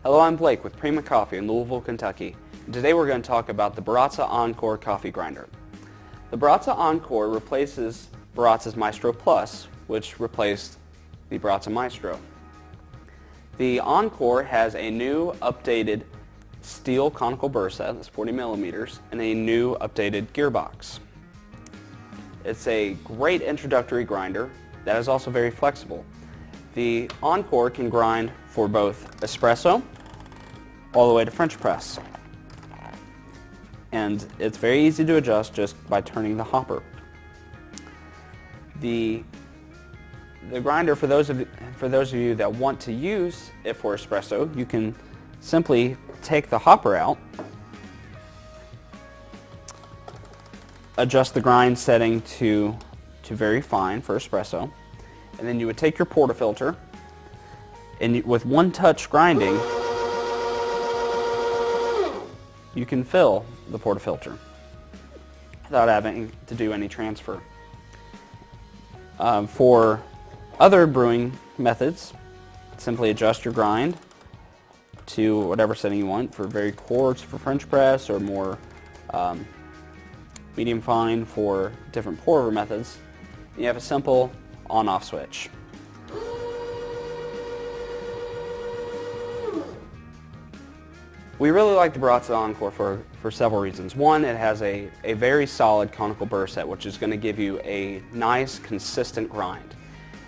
Hello, I'm Blake with Prima Coffee in Louisville, Kentucky. And today we're going to talk about the Baratza Encore coffee grinder. The Baratza Encore replaces Baratza's Maestro Plus, which replaced the Baratza Maestro. The Encore has a new updated steel conical burr set, that's 40 millimeters, and a new updated gearbox. It's a great introductory grinder that is also very flexible. The Encore can grind for both espresso all the way to French press. And it's very easy to adjust just by turning the hopper. The grinder, for those of you that want to use it for espresso, you can simply take the hopper out, adjust the grind setting to very fine for espresso, and then you would take your portafilter, and with one touch grinding, you can fill the portafilter without having to do any transfer. For other brewing methods, simply adjust your grind to whatever setting you want, for very coarse for French press, or more medium fine for different pour-over methods. You have a simple on-off switch. We really like the Baratza Encore for several reasons. One, it has a very solid conical burr set, which is going to give you a nice, consistent grind.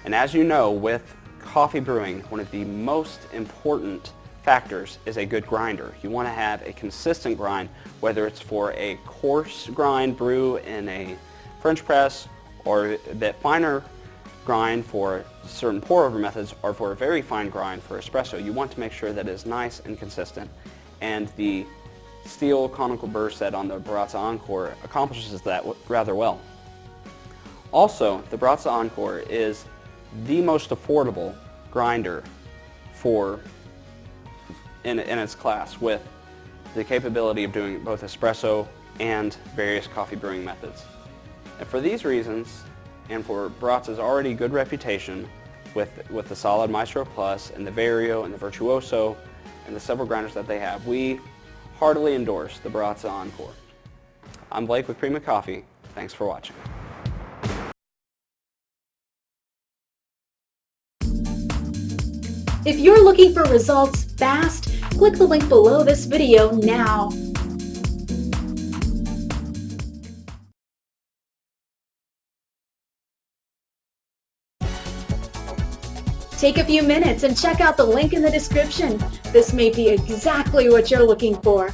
And as you know, with coffee brewing, one of the most important factors is a good grinder. You want to have a consistent grind, whether it's for a coarse grind brew in a French press, or that finer grind for certain pour-over methods, or for a very fine grind for espresso. You want to make sure that it is nice and consistent. And the steel conical burr set on the Baratza Encore accomplishes that rather well. Also, the Baratza Encore is the most affordable grinder in its class, with the capability of doing both espresso and various coffee brewing methods. And for these reasons, and for Baratza's already good reputation with the solid Maestro Plus and the Vario and the Virtuoso and the several grinders that they have, we heartily endorse the Baratza Encore. I'm Blake with Prima Coffee. Thanks for watching. If you're looking for results fast, click the link below this video now. Take a few minutes and check out the link in the description. This may be exactly what you're looking for.